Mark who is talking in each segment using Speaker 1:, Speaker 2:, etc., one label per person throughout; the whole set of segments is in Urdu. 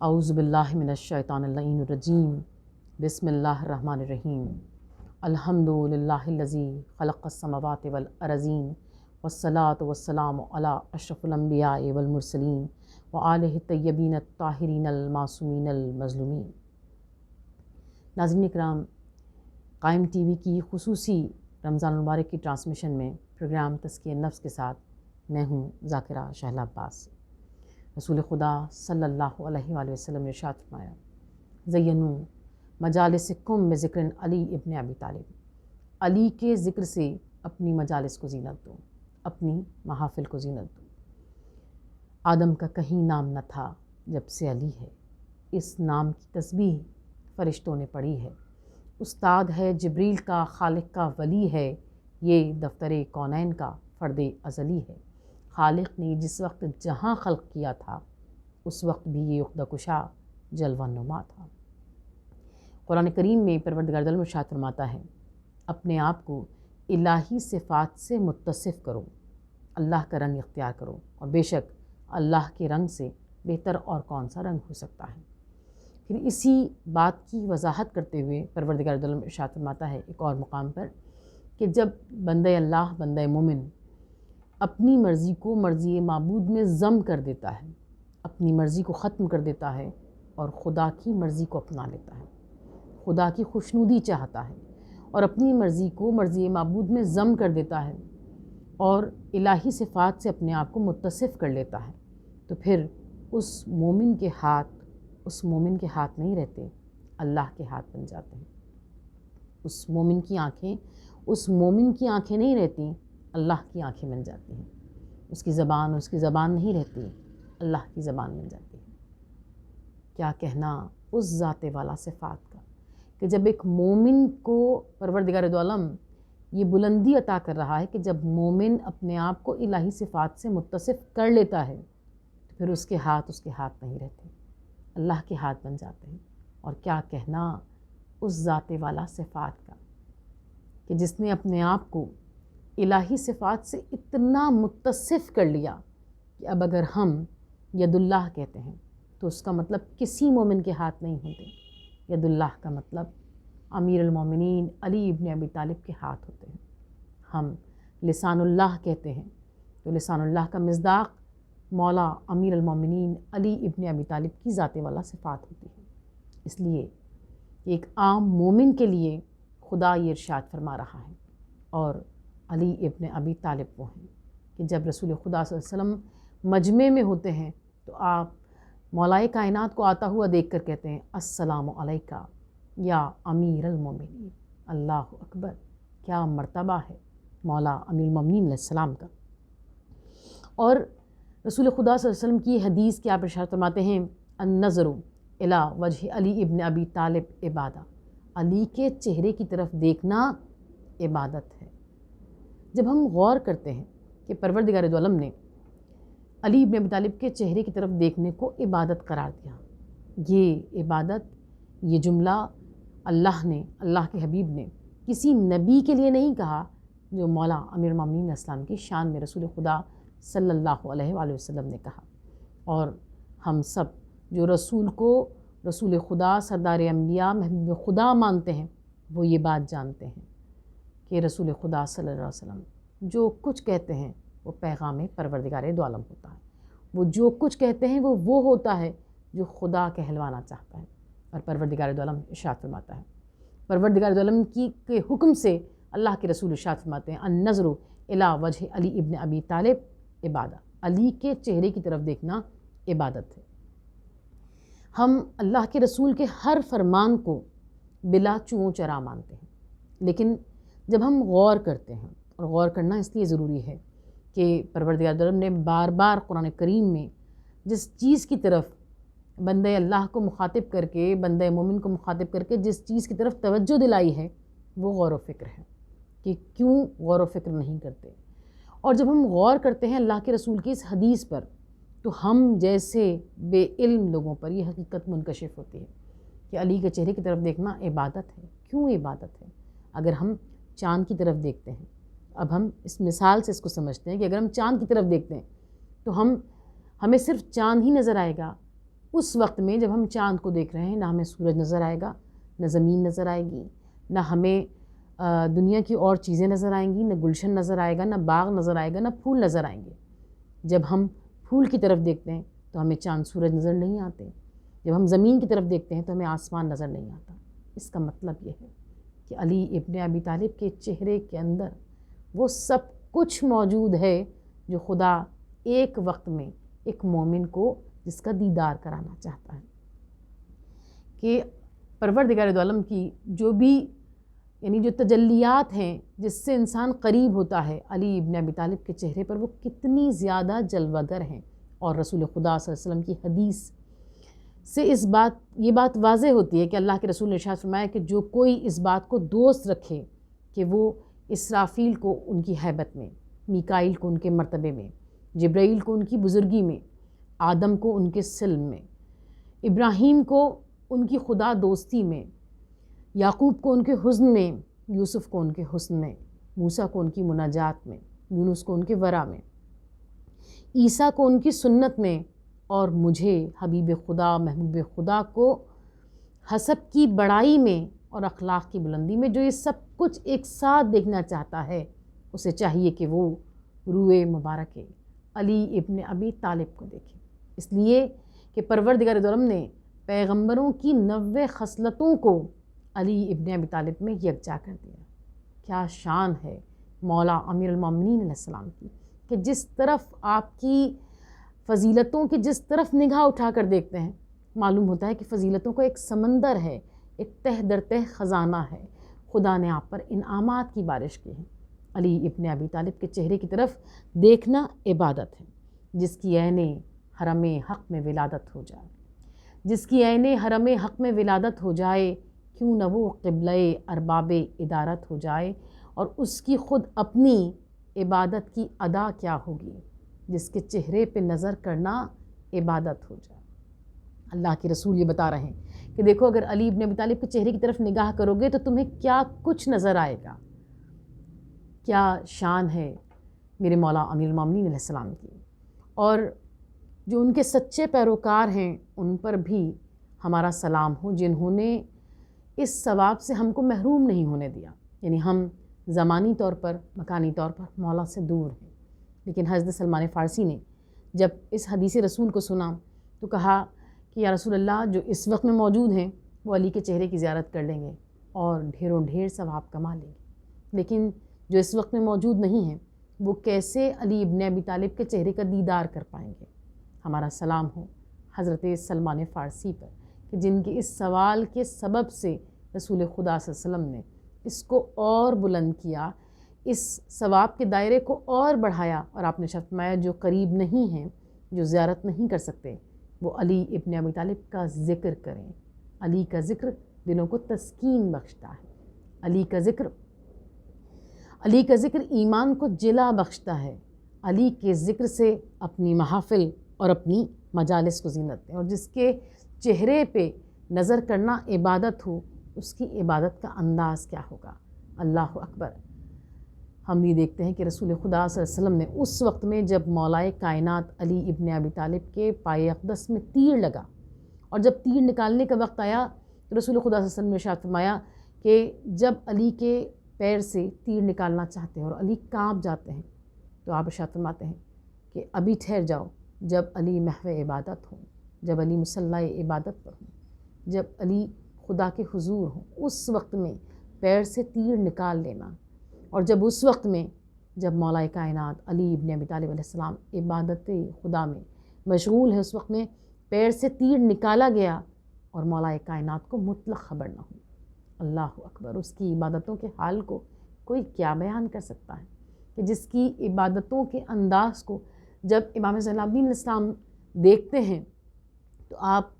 Speaker 1: اعوذ باللہ من الشیطان اللعین الرجیم بسم اللہ الرحمن الرحیم الحمد للہ الذی خلق السماوات والارضین والصلاة والسلام علی اشرف الانبیاء والمرسلین وآلہ الطیبین الطاہرین المعصومین المظلومین۔ ناظرین اکرام، قائم ٹی وی کی خصوصی رمضان المبارک کی ٹرانسمیشن میں پروگرام تزکیہ نفس کے ساتھ میں ہوں ذاکرہ شہلا عباس۔ رسول خدا صلی اللہ علیہ وآلہ وسلم نے ارشاد فرمایا، زینوا مجالسکم بذکر علی ابن ابی طالب، علی کے ذکر سے اپنی مجالس کو زینت دو، اپنی محافل کو زینت دو۔ آدم کا کہیں نام نہ تھا جب سے علی ہے، اس نام کی تسبیح فرشتوں نے پڑھی ہے۔ استاد ہے جبریل کا، خالق کا ولی ہے، یہ دفتر کونین کا فرد ازلی ہے۔ خالق نے جس وقت جہاں خلق کیا تھا اس وقت بھی یہ عقدہ کشا جلوہ نما تھا۔ قرآن کریم میں پروردگار عالم ارشاد فرماتا ہے، اپنے آپ کو الہی صفات سے متصف کرو، اللہ کا رنگ اختیار کرو، اور بے شک اللہ کے رنگ سے بہتر اور کون سا رنگ ہو سکتا ہے۔ پھر اسی بات کی وضاحت کرتے ہوئے پروردگار عالم ارشاد فرماتا ہے ایک اور مقام پر کہ جب بندہ اللہ، بندہ مومن اپنی مرضی کو مرضی معبود میں ضم کر دیتا ہے، اپنی مرضی کو ختم کر دیتا ہے اور خدا کی مرضی کو اپنا لیتا ہے، خدا کی خوشنودی چاہتا ہے اور اپنی مرضی کو مرضی معبود میں ضم کر دیتا ہے اور الہی صفات سے اپنے آپ کو متصف کر لیتا ہے، تو پھر اس مومن کے ہاتھ نہیں رہتے، اللہ کے ہاتھ بن جاتے ہیں۔ اس مومن کی آنکھیں نہیں رہتی، اللہ کی آنکھیں بن جاتی ہیں۔ اس کی زبان نہیں رہتی، اللہ کی زبان بن جاتی ہے۔ کیا کہنا اس ذات والا صفات کا کہ جب ایک مومن کو پروردگار دو عالم یہ بلندی عطا کر رہا ہے کہ جب مومن اپنے آپ کو الہی صفات سے متصف کر لیتا ہے تو پھر اس کے ہاتھ نہیں رہتے، اللہ کے ہاتھ بن جاتے ہیں۔ اور کیا کہنا اس ذات والا صفات کا کہ جس نے اپنے آپ کو الہی صفات سے اتنا متصف کر لیا کہ اب اگر ہم ید اللہ کہتے ہیں تو اس کا مطلب کسی مومن کے ہاتھ نہیں ہوتے، ید اللہ کا مطلب امیر المومنین علی ابن ابی طالب کے ہاتھ ہوتے ہیں۔ ہم لسان اللہ کہتے ہیں تو لسان اللہ کا مصداق مولا امیر المومنین علی ابن ابی طالب کی ذات والا صفات ہوتی ہے۔ اس لیے ایک عام مومن کے لیے خدا یہ ارشاد فرما رہا ہے، اور علی ابن ابی طالب وہ ہیں کہ جب رسول خدا صلی اللہ علیہ وسلم مجمع میں ہوتے ہیں تو آپ مولائے کائنات کو آتا ہوا دیکھ کر کہتے ہیں، السلام علیکہ یا امیر المومنین۔ اللہ اکبر، کیا مرتبہ ہے مولا امیر المومنین علیہ السلام کا۔ اور رسول خدا صلی اللہ علیہ وسلم کی حدیث کی آپ ارشاد فرماتے ہیں، النظر الی وجہ علی ابن ابی طالب عبادہ، علی کے چہرے کی طرف دیکھنا عبادت ہے۔ جب ہم غور کرتے ہیں کہ پروردگار دو عالم نے علی ابن ابی طالب کے چہرے کی طرف دیکھنے کو عبادت قرار دیا، یہ عبادت، یہ جملہ اللہ نے، اللہ کے حبیب نے کسی نبی کے لیے نہیں کہا جو مولا امیر المومنین علیہ السلام کی شان میں رسول خدا صلی اللہ علیہ وآلہ وسلم نے کہا۔ اور ہم سب جو رسول کو رسول خدا، سردار انبیاء، محبوب خدا مانتے ہیں، وہ یہ بات جانتے ہیں کہ رسول خدا صلی اللہ علیہ وسلم جو کچھ کہتے ہیں وہ پیغام پروردگار دو عالم ہوتا ہے، وہ جو کچھ کہتے ہیں وہ ہوتا ہے جو خدا کہلوانا چاہتا ہے۔ اور پروردگار دو عالم ارشاد فرماتا ہے، پروردگار دو عالم کے حکم سے اللہ کے رسول ارشاد فرماتے ہیں، النظر الی وجہ علی ابن ابی طالب عبادہ، علی کے چہرے کی طرف دیکھنا عبادت ہے۔ ہم اللہ کے رسول کے ہر فرمان کو بلا چوں چرا مانتے ہیں، لیکن جب ہم غور کرتے ہیں، اور غور کرنا اس لیے ضروری ہے کہ پروردگار عالم نے بار بار قرآن کریم میں جس چیز کی طرف بندہ اللہ کو مخاطب کر کے، بندہ مومن کو مخاطب کر کے جس چیز کی طرف توجہ دلائی ہے وہ غور و فکر ہے کہ کیوں غور و فکر نہیں کرتے۔ اور جب ہم غور کرتے ہیں اللہ کے رسول کی اس حدیث پر تو ہم جیسے بے علم لوگوں پر یہ حقیقت منکشف ہوتی ہے کہ علی کے چہرے کی طرف دیکھنا عبادت ہے۔ کیوں عبادت ہے؟ اگر ہم چاند کی طرف دیکھتے ہیں، اب ہم اس مثال سے اس کو سمجھتے ہیں کہ اگر ہم چاند کی طرف دیکھتے ہیں تو ہمیں صرف چاند ہی نظر آئے گا، اس وقت میں جب ہم چاند کو دیکھ رہے ہیں، نہ ہمیں سورج نظر آئے گا، نہ زمین نظر آئے گی، نہ ہمیں دنیا کی اور چیزیں نظر آئیں گی، نہ گلشن نظر آئے گا، نہ باغ نظر آئے گا، نہ پھول نظر آئیں گے۔ جب ہم پھول کی طرف دیکھتے ہیں تو ہمیں چاند سورج نظر نہیں آتے، جب ہم زمین کی طرف دیکھتے ہیں تو ہمیں آسمان نظر نہیں آتا۔ اس کا مطلب یہ ہے کہ علی ابن ابی طالب کے چہرے کے اندر وہ سب کچھ موجود ہے جو خدا ایک وقت میں ایک مومن کو جس کا دیدار کرانا چاہتا ہے، کہ پروردگار دو عالم کی جو بھی یعنی جو تجلیات ہیں جس سے انسان قریب ہوتا ہے، علی ابن ابی طالب کے چہرے پر وہ کتنی زیادہ جلوہ گر ہیں۔ اور رسول خدا صلی اللہ علیہ وسلم کی حدیث سے یہ بات واضح ہوتی ہے کہ اللہ کے رسول نے ارشاد فرمایا کہ جو کوئی اس بات کو دوست رکھے کہ وہ اسرافیل کو ان کی ہیبت میں، میکائیل کو ان کے مرتبے میں، جبرائیل کو ان کی بزرگی میں، آدم کو ان کے سلم میں، ابراہیم کو ان کی خدا دوستی میں، یعقوب کو ان کے حزن میں، یوسف کو ان کے حسن میں، موسیٰ کو ان کی مناجات میں، یونس کو ان کے ورع میں، عیسیٰ کو ان کی سنت میں، اور مجھے حبیب خدا محبوب خدا کو حسب کی بڑائی میں اور اخلاق کی بلندی میں، جو یہ سب کچھ ایک ساتھ دیکھنا چاہتا ہے اسے چاہیے کہ وہ روئے مبارک علی ابن ابی طالب کو دیکھے۔ اس لیے کہ پروردگار دو عالم نے پیغمبروں کی 90 خصلتوں کو علی ابن ابی طالب میں یکجا کر دیا۔ کیا شان ہے مولا امیر المومنین علیہ السلام کی، کہ جس طرف آپ کی فضیلتوں کی جس طرف نگاہ اٹھا کر دیکھتے ہیں معلوم ہوتا ہے کہ فضیلتوں کا ایک سمندر ہے، ایک تہ در تہ خزانہ ہے۔ خدا نے آپ پر انعامات کی بارش کی ہے۔ علی ابن ابی طالب کے چہرے کی طرف دیکھنا عبادت ہے، جس کی عین حرم حق میں ولادت ہو جائے، جس کی عین حرم حق میں ولادت ہو جائے، کیوں نہ وہ قبلہ ارباب ادارت ہو جائے، اور اس کی خود اپنی عبادت کی ادا کیا ہوگی، جس کے چہرے پہ نظر کرنا عبادت ہو جائے۔ اللہ کے رسول یہ بتا رہے ہیں کہ دیکھو اگر علی ابن ابی طالب کے چہرے کی طرف نگاہ کرو گے تو تمہیں کیا کچھ نظر آئے گا۔ کیا شان ہے میرے مولا امیر المومنین علیہ السلام کی، اور جو ان کے سچے پیروکار ہیں ان پر بھی ہمارا سلام ہو، جنہوں نے اس ثواب سے ہم کو محروم نہیں ہونے دیا۔ یعنی ہم زمانی طور پر، مکانی طور پر مولا سے دور ہیں، لیکن حضرت سلمان فارسی نے جب اس حدیث رسول کو سنا تو کہا کہ یا رسول اللہ، جو اس وقت میں موجود ہیں وہ علی کے چہرے کی زیارت کر لیں گے اور ڈھیروں ڈھیر ثواب کما لیں گے، لیکن جو اس وقت میں موجود نہیں ہیں وہ کیسے علی ابن ابی طالب کے چہرے کا دیدار کر پائیں گے۔ ہمارا سلام ہو حضرت سلمان فارسی پر، کہ جن کے اس سوال کے سبب سے رسول خدا صلی اللہ علیہ وسلم نے اس کو اور بلند کیا، اس ثواب کے دائرے کو اور بڑھایا، اور آپ نے فرمایا جو قریب نہیں ہیں، جو زیارت نہیں کر سکتے، وہ علی ابن ابی طالب کا ذکر کریں۔ علی کا ذکر دلوں کو تسکین بخشتا ہے، علی کا ذکر ایمان کو جلا بخشتا ہے۔ علی کے ذکر سے اپنی محافل اور اپنی مجالس کو زینت دیں، اور جس کے چہرے پہ نظر کرنا عبادت ہو، اس کی عبادت کا انداز کیا ہوگا۔ اللہ اکبر۔ ہم یہ دیکھتے ہیں کہ رسول خدا صلی اللہ علیہ وسلم نے اس وقت میں جب مولائے کائنات علی ابن ابی طالب کے پائے اقدس میں تیر لگا، اور جب تیر نکالنے کا وقت آیا تو رسول خدا صلی اللہ علیہ وسلم نے ارشاد فرمایا کہ جب علی کے پیر سے تیر نکالنا چاہتے ہیں اور علی کانپ جاتے ہیں تو آپ ارشاد فرماتے ہیں کہ ابھی ٹھہر جاؤ، جب علی محو عبادت ہوں، جب علی مصلی عبادت پر ہوں، جب علی خدا کے حضور ہوں، اس وقت میں پیر سے تیر نکال لینا۔ اور جب اس وقت میں جب مولا کائنات علی ابن ابی طالب علیہ السلام عبادت خدا میں مشغول ہے، اس وقت میں پیر سے تیر نکالا گیا اور مولا کائنات کو مطلق خبر نہ ہو۔ اللہ اکبر۔ اس کی عبادتوں کے حال کو کوئی کیا بیان کر سکتا ہے، کہ جس کی عبادتوں کے انداز کو جب امام زین العابدین علیہ السلام دیکھتے ہیں تو آپ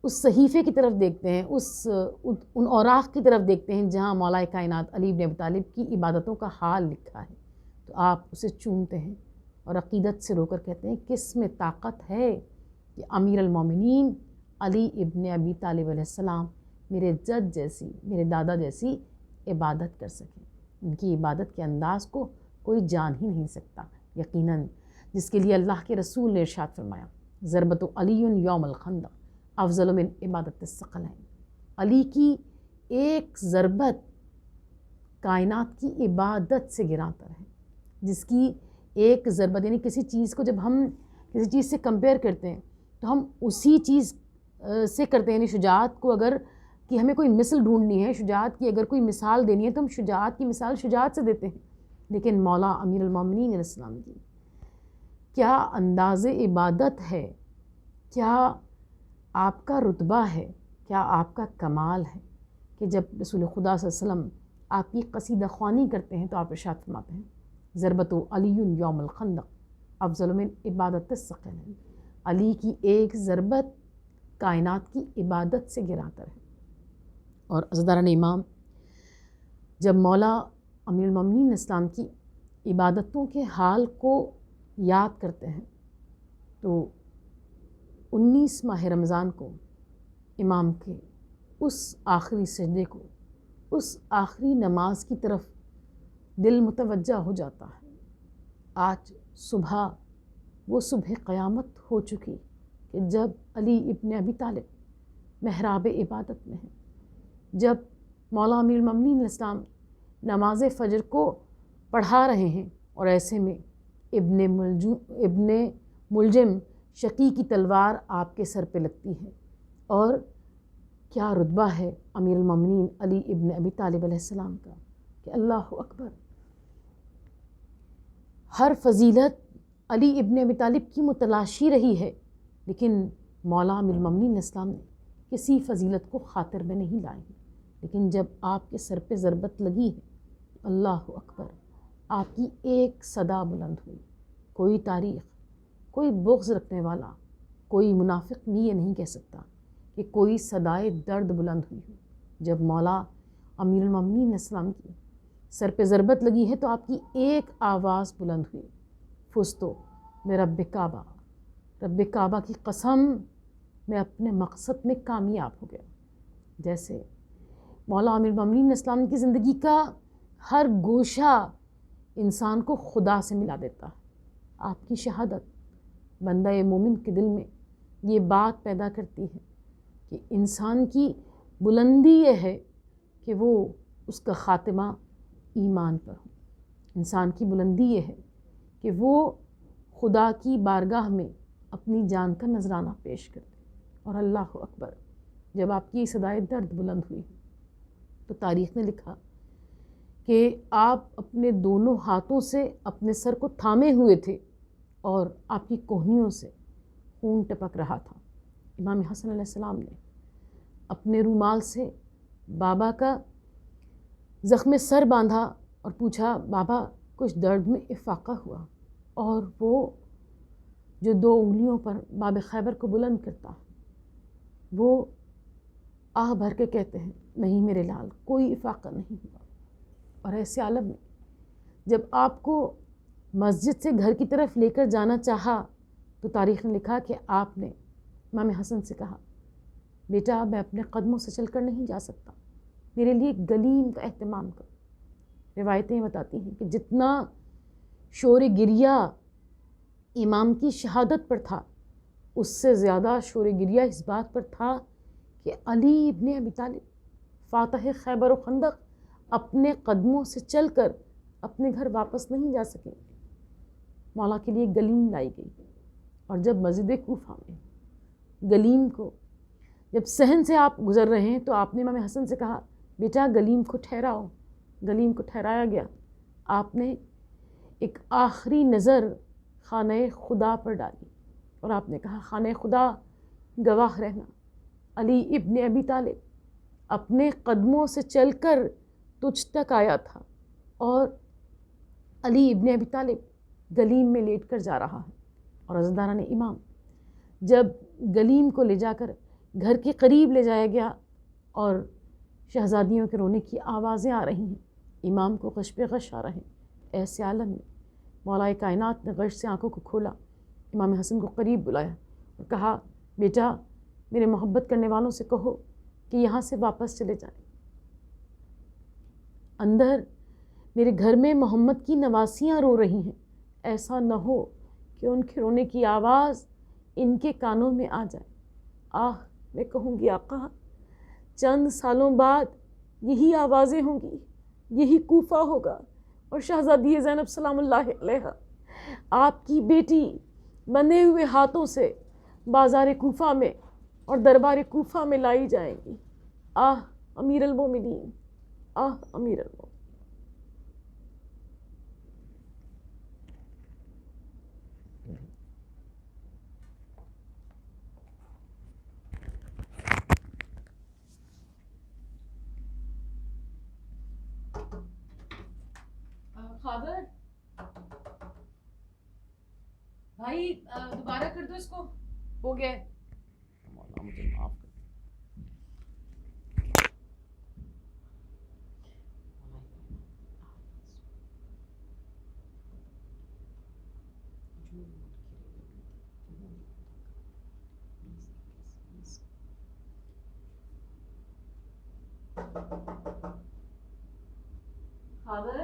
Speaker 1: اس صحیفے کی طرف دیکھتے ہیں، ان اوراق کی طرف دیکھتے ہیں جہاں مولا کائنات علی ابن ابی طالب کی عبادتوں کا حال لکھا ہے، تو آپ اسے چومتے ہیں اور عقیدت سے رو کر کہتے ہیں کس میں طاقت ہے کہ امیر المومنین علی ابن ابی طالب علیہ السلام میرے جد جیسی، میرے دادا جیسی عبادت کر سکیں۔ ان کی عبادت کے انداز کو کوئی جان ہی نہیں سکتا۔ یقیناً جس کے لیے اللہ کے رسول نے ارشاد فرمایا ضربت علی یوم الخندق افضل من عبادت الثقلین، علی کی ایک ضربت کائنات کی عبادت سے گراتا ہے. جس کی ایک ضربت، یعنی کسی چیز کو جب ہم کسی چیز سے کمپیئر کرتے ہیں تو ہم اسی چیز سے کرتے ہیں. یعنی شجاعت کو اگر کہ ہمیں کوئی مثل ڈھونڈنی ہے، شجاعت کی اگر کوئی مثال دینی ہے تو ہم شجاعت کی مثال شجاعت سے دیتے ہیں. لیکن مولا امیر المومنین علیہ السلام کی کیا انداز عبادت ہے، کیا آپ کا رتبہ ہے، کیا آپ کا کمال ہے کہ جب رسول خدا صلی اللہ علیہ وسلم آپ کی قصیدہ خوانی کرتے ہیں تو آپ ارشاد فرماتے ہیں ضربت علی یوم الخندق افضل من عبادت الثقلین، علی کی ایک ضربت کائنات کی عبادت سے گراتا ہے. اور عزیزان امام، جب مولا امیر المومنین اسلام کی عبادتوں کے حال کو یاد کرتے ہیں تو 19 ماہ رمضان کو امام کے اس آخری سجدے کو، اس آخری نماز کی طرف دل متوجہ ہو جاتا ہے. آج صبح وہ صبح قیامت ہو چکی کہ جب علی ابن ابی طالب محراب عبادت میں ہیں، جب مولا امیر المومنین اسلام نماز فجر کو پڑھا رہے ہیں اور ایسے میں ابن ملجم شقی کی تلوار آپ کے سر پہ لگتی ہے. اور کیا رتبہ ہے امیر المومنین علی ابن ابی طالب علیہ السلام کا کہ اللہ اکبر. ہر فضیلت علی ابن ابی طالب کی متلاشی رہی ہے، لیکن مولا امیر المومنین اسلام نے کسی فضیلت کو خاطر میں نہیں لائے. لیکن جب آپ کے سر پہ ضربت لگی ہے، اللہ اکبر، آپ کی ایک صدا بلند ہوئی. کوئی تاریخ، کوئی بغض رکھنے والا، کوئی منافق بھی یہ نہیں کہہ سکتا کہ کوئی صدائے درد بلند ہوئی ہو. جب مولا امیر المومنین اسلام کی سر پہ ضربت لگی ہے تو آپ کی ایک آواز بلند ہوئی، فزتو میں رب کعبہ، رب کعبہ کی قسم میں اپنے مقصد میں کامیاب ہو گیا. جیسے مولا امیر المومنین اسلام کی زندگی کا ہر گوشہ انسان کو خدا سے ملا دیتا ہے. آپ کی شہادت بندہ مومن کے دل میں یہ بات پیدا کرتی ہے کہ انسان کی بلندی یہ ہے کہ وہ اس کا خاتمہ ایمان پر ہو. انسان کی بلندی یہ ہے کہ وہ خدا کی بارگاہ میں اپنی جان کا نذرانہ پیش کرے. اور اللہ اکبر، جب آپ کی صدائے درد بلند ہوئی تو تاریخ نے لکھا کہ آپ اپنے دونوں ہاتھوں سے اپنے سر کو تھامے ہوئے تھے اور آپ کی کوہنیوں سے خون ٹپک رہا تھا. امام حسن علیہ السلام نے اپنے رومال سے بابا کا زخم سر باندھا اور پوچھا بابا کچھ درد میں افاقہ ہوا؟ اور وہ جو 2 انگلیوں پر باب خیبر کو بلند کرتا ہے وہ آہ بھر کے کہتے ہیں نہیں میرے لال، کوئی افاقہ نہیں ہوا. اور ایسے عالم میں جب آپ کو مسجد سے گھر کی طرف لے کر جانا چاہا تو تاریخ نے لکھا کہ آپ نے امام حسن سے کہا بیٹا میں اپنے قدموں سے چل کر نہیں جا سکتا، میرے لیے گلیم کا اہتمام کر. روایتیں بتاتی ہیں کہ جتنا شور گریہ امام کی شہادت پر تھا اس سے زیادہ شور گریہ اس بات پر تھا کہ علی ابن ابی طالب فاتح خیبر و خندق اپنے قدموں سے چل کر اپنے گھر واپس نہیں جا سکے. مولا کے لیے گلیم لائی گئی. اور جب مسجد کوفہ میں گلیم کو جب صحن سے آپ گزر رہے ہیں تو آپ نے امام حسن سے کہا بیٹا گلیم کو ٹھہراؤ. گلیم کو ٹھہرایا گیا. آپ نے ایک آخری نظر خانہ خدا پر ڈالی اور آپ نے کہا خانہ خدا گواہ رہنا، علی ابن ابی طالب اپنے قدموں سے چل کر تجھ تک آیا تھا اور علی ابن ابی طالب گلیم میں لیٹ کر جا رہا ہے. اور عزیزان امام، جب گلیم کو لے جا کر گھر کے قریب لے جایا گیا اور شہزادیوں کے رونے کی آوازیں آ رہی ہیں، امام کو غش پہ غش آ رہے ہیں، ایسے عالم میں مولا کائنات نے غش سے آنکھوں کو کھولا، امام حسن کو قریب بلایا اور کہا بیٹا میرے محبت کرنے والوں سے کہو کہ یہاں سے واپس چلے جائیں. اندر میرے گھر میں محمد کی نواسیاں رو رہی ہیں، ایسا نہ ہو کہ ان کے رونے کی آواز
Speaker 2: ان کے کانوں میں آ جائے. میں کہوں گی آقا چند سالوں بعد یہی آوازیں ہوں گی، یہی کوفہ ہوگا، اور شہزادی زینب سلام اللہ علیہا آپ کی بیٹی بندھے ہوئے ہاتھوں سے بازار کوفہ میں اور دربار کوفہ میں لائی جائیں گی. امیر المومنین، امیر المومنین.
Speaker 1: خاور بھائی دوبارہ کر دو اس کو، ہو گیا. مولا مجھے معاف کر. خاور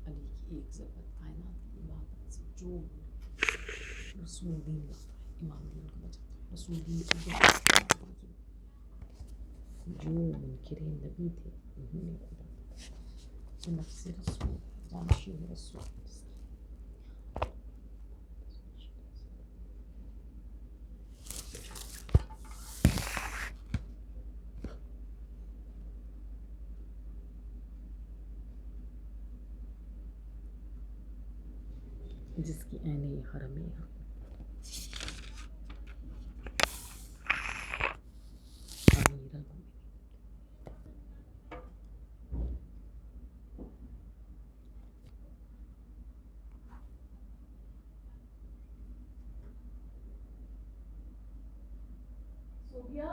Speaker 1: علی کی ایک ضرورت کائنات کی عبادت سے جو رسول دین لاتا ہے، امام دین کو بچاتا ہے. رسول دین کو جو منکر نبی تھے انہوں نے خدا نفس رسول جانشین رسول جس کی عین حرم حق امیر المومنین. سو گیا؟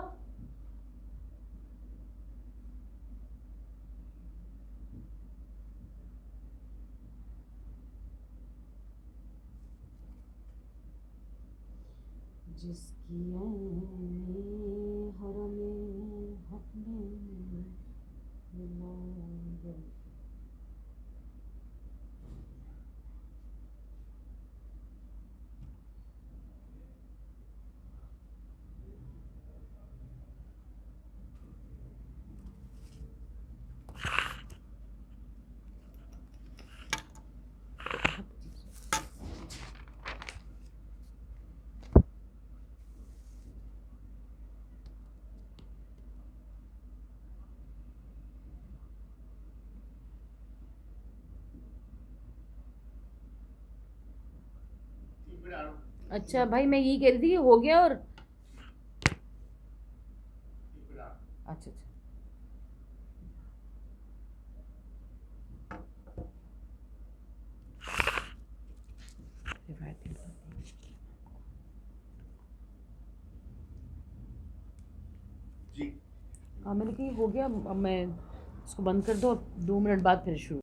Speaker 1: جس کی عین حرم حق میں نماز
Speaker 2: اچھا بھائی میں یہی کہہ رہی تھی کہ ہو گیا. اور اچھا
Speaker 1: میں نے کہا یہ ہو گیا. اب میں اس کو بند کر دو، 2 منٹ بعد پھر شروع.